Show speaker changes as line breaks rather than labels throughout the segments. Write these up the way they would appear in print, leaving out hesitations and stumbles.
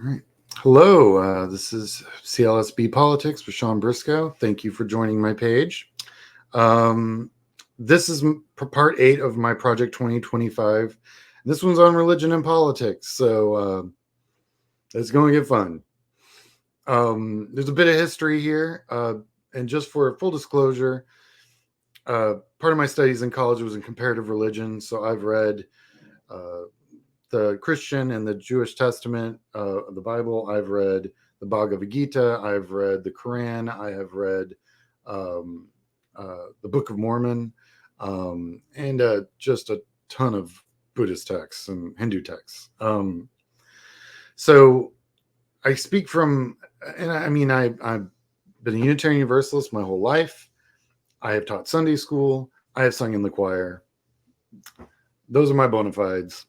right. Hello, this is CLSB Politics with Sean Briscoe. Thank you for joining my page. This is part 8 of my Project 2025. This one's on religion and politics, so it's going to get fun. There's a bit of history here, and just for full disclosure, part of my studies in college was in comparative religion, so I've read the Christian and the Jewish Testament, the Bible. I've read the Bhagavad Gita. I've read the Quran. I have read the Book of Mormon, and just a ton of Buddhist texts and Hindu texts. So I speak from, and I mean, I've been a Unitarian Universalist my whole life. I have taught Sunday school. I have sung in the choir. Those are my bona fides.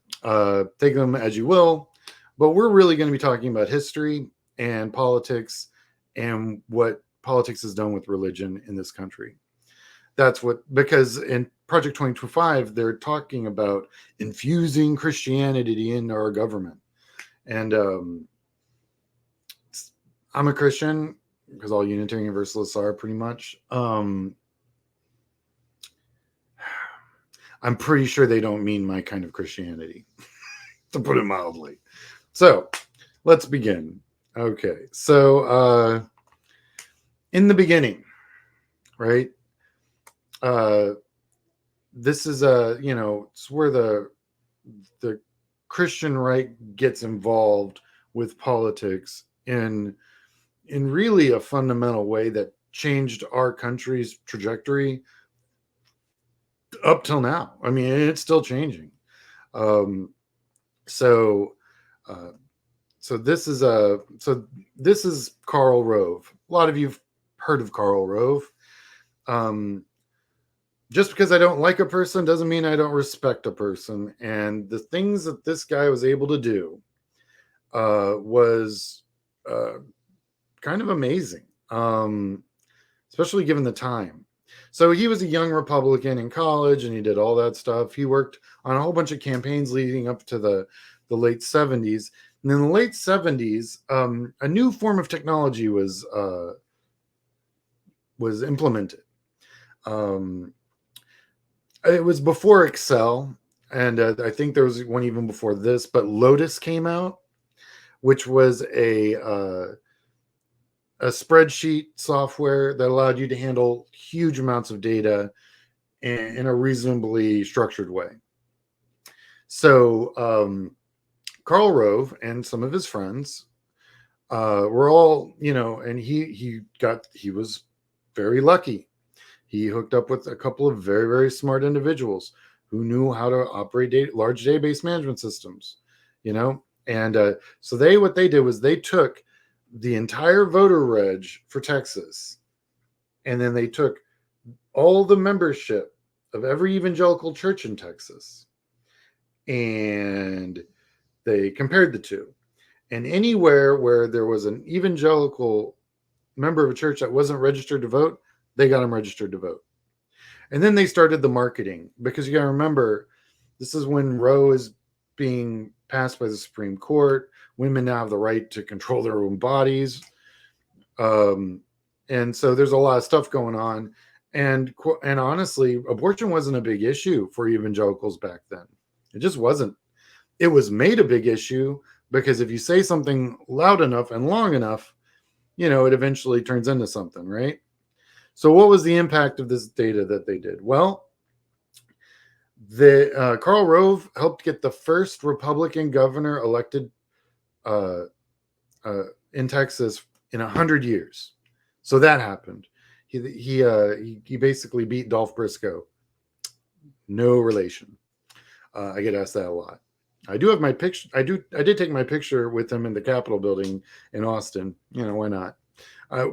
Take them as you will, but we're really going to be talking about history and politics and what politics has done with religion in this country. That's what, because in Project 2025, they're talking about infusing Christianity into our government. And I'm a Christian, because all Unitarian Universalists are pretty much. I'm pretty sure they don't mean my kind of Christianity, to put it mildly. So let's begin. Okay, so in the beginning, right? This is it's where the Christian right gets involved with politics in really a fundamental way that changed our country's trajectory up till now. I mean, it's still changing. So this is Karl Rove. A lot of you've heard of Karl Rove. Just because I don't like a person doesn't mean I don't respect a person. And the things that this guy was able to do was kind of amazing, especially given the time. So he was a young Republican in college, and he did all that stuff. He worked on a whole bunch of campaigns leading up to the late 70s. And in the late 70s, a new form of technology was implemented. It was before Excel, and I think there was one even before this, but Lotus came out, which was a spreadsheet software that allowed you to handle huge amounts of data in a reasonably structured way. So Karl Rove and some of his friends were all, and he was very lucky. He hooked up with a couple of very, very smart individuals who knew how to operate large database management systems, and so what they did was they took the entire voter reg for Texas, and then they took all the membership of every evangelical church in Texas, and they compared the two. And anywhere where there was an evangelical member of a church that wasn't registered to vote, they got them registered to vote. And then they started the marketing, because you got to remember, this is when Roe is being passed by the Supreme Court. Women now have the right to control their own bodies. And so there's a lot of stuff going on. And honestly, abortion wasn't a big issue for evangelicals back then. It just wasn't. It was made a big issue because if you say something loud enough and long enough, it eventually turns into something, right? So what was the impact of this data that they did? Well, Karl Rove helped get the first Republican governor elected in Texas in 100 years. So that happened. He basically beat Dolph Briscoe. No relation. I get asked that a lot. I do have my picture. I did take my picture with him in the Capitol building in Austin. Why not?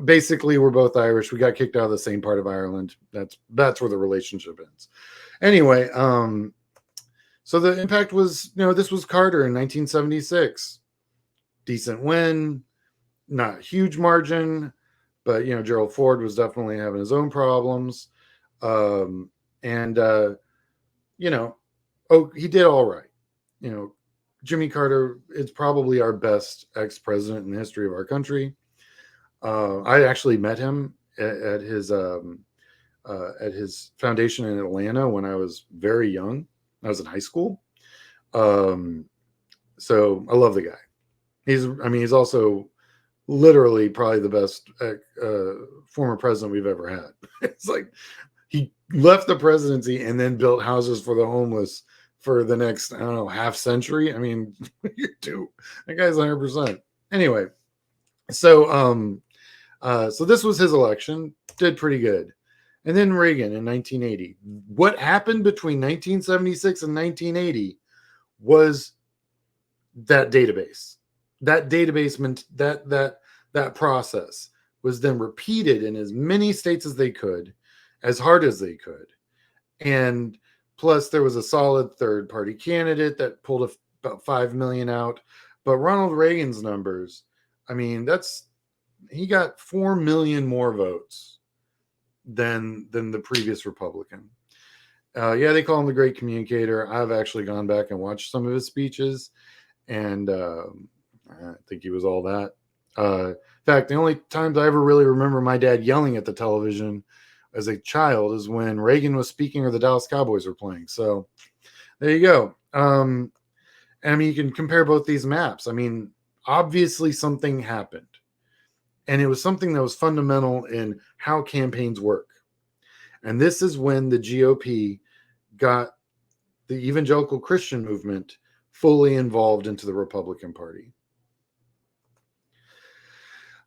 Basically, we're both Irish. We got kicked out of the same part of Ireland. That's where the relationship ends. Anyway, so the impact was, this was Carter in 1976. Decent win, not a huge margin, but Gerald Ford was definitely having his own problems, and he did all right. Jimmy Carter is probably our best ex-president in the history of our country. I actually met him at his foundation in Atlanta when I was very young. I was in high school. So I love the guy. He's also literally probably the best former president we've ever had. It's like he left the presidency and then built houses for the homeless for the next, I don't know, half century. I mean, you do. That guy's 100%. Anyway, so so this was his election, did pretty good. And then Reagan in 1980. What happened between 1976 and 1980 was that database. That database meant that process was then repeated in as many states as they could, as hard as they could. And plus there was a solid third party candidate that pulled about 5 million out. But Ronald Reagan's numbers, I mean, he got 4 million more votes than the previous Republican. Yeah, they call him the great communicator. I've actually gone back and watched some of his speeches, and I think he was all that. In fact, the only times I ever really remember my dad yelling at the television as a child is when Reagan was speaking or the Dallas Cowboys were playing. So there you go. And I mean, you can compare both these maps. I mean, obviously something happened. And it was something that was fundamental in how campaigns work. And this is when the GOP got the evangelical Christian movement fully involved into the Republican Party.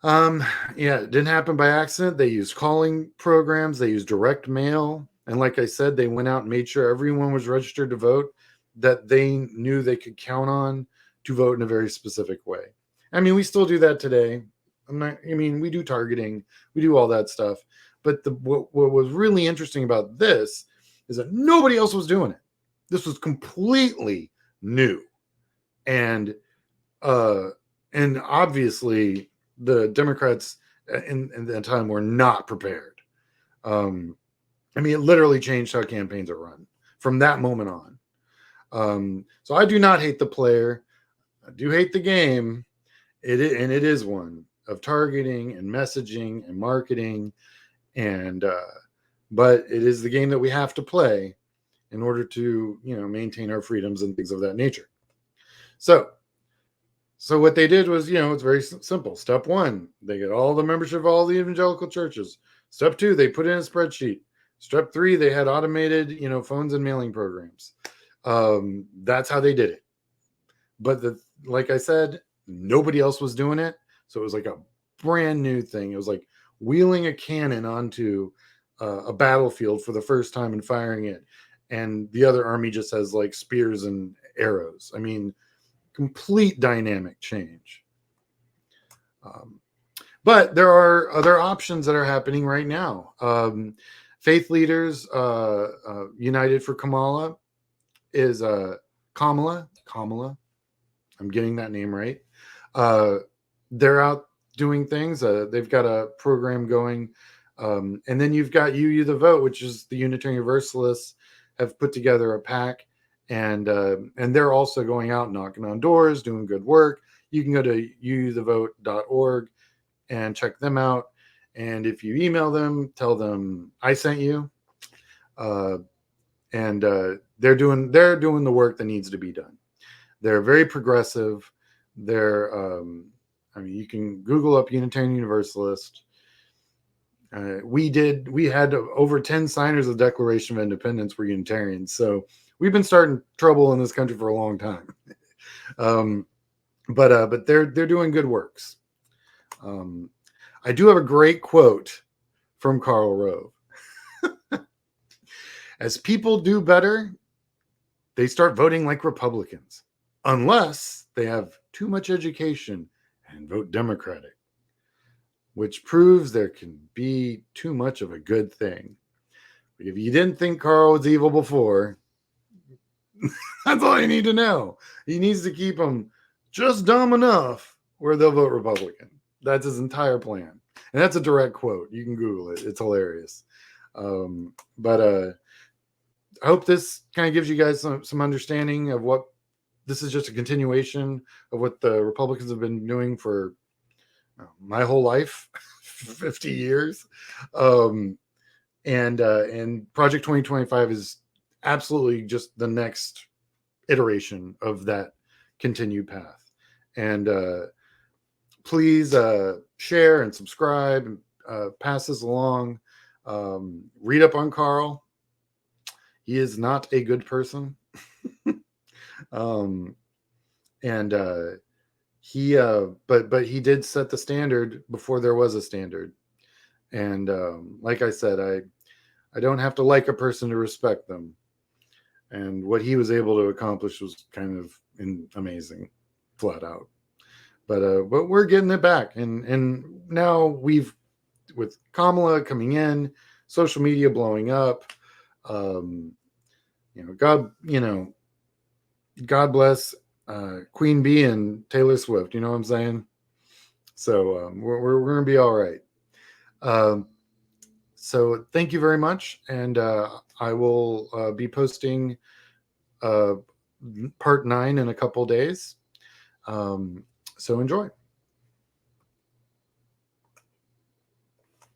Yeah, it didn't happen by accident. They used calling programs. They used direct mail. And like I said, they went out and made sure everyone was registered to vote that they knew they could count on to vote in a very specific way. I mean, we still do that today. We do targeting, we do all that stuff. But what was really interesting about this is that nobody else was doing it. This was completely new. And obviously the Democrats in the time were not prepared. I mean, it literally changed how campaigns are run from that moment on. So I do not hate the player. I do hate the game. It is one of targeting and messaging and marketing, but it is the game that we have to play in order to maintain our freedoms and things of that nature. So what they did was, it's very simple. Step one, they get all the membership of all the evangelical churches. Step two, they put in a spreadsheet. Step three, they had automated, phones and mailing programs. That's how they did it. But like I said, nobody else was doing it. So it was like a brand new thing. It was like wheeling a cannon onto a battlefield for the first time and firing it. And the other army just has like spears and arrows. I mean, complete dynamic change. But there are other options that are happening right now. Faith leaders united for Kamala is Kamala. I'm getting that name right. They're out doing things. They've got a program going. And then you've got You the Vote, which is the Unitarian Universalists have put together a pack. And they're also going out knocking on doors, doing good work. You can go to youthevote.org and check them out. And if you email them, tell them I sent you. And they're doing the work that needs to be done. They're very progressive. They're you can Google up Unitarian Universalist. We had over 10 signers of the Declaration of Independence were Unitarians. So we've been starting trouble in this country for a long time. But they're doing good works. I do have a great quote from Karl Rove. As people do better, they start voting like Republicans, unless they have too much education and vote Democratic, which proves there can be too much of a good thing. But if you didn't think Karl was evil before, that's all you need to know. He needs to keep them just dumb enough where they'll vote Republican. That's his entire plan. And that's a direct quote. You can Google it. It's hilarious. But I hope this kind of gives you guys some understanding of what this is just a continuation of what the Republicans have been doing for my whole life, 50 years. And Project 2025 is absolutely just the next iteration of that continued path. And please share and subscribe and pass this along. Read up on Karl. He is not a good person. um, and but he did set the standard before there was a standard. And like I said, I don't have to like a person to respect them. And what he was able to accomplish was kind of amazing, flat out. But we're getting it back, and now with Kamala coming in, social media blowing up. God bless Queen Bee and Taylor Swift. You know what I'm saying? So we're going to be all right. So thank you very much, and I will be posting part 9 in a couple days. So enjoy.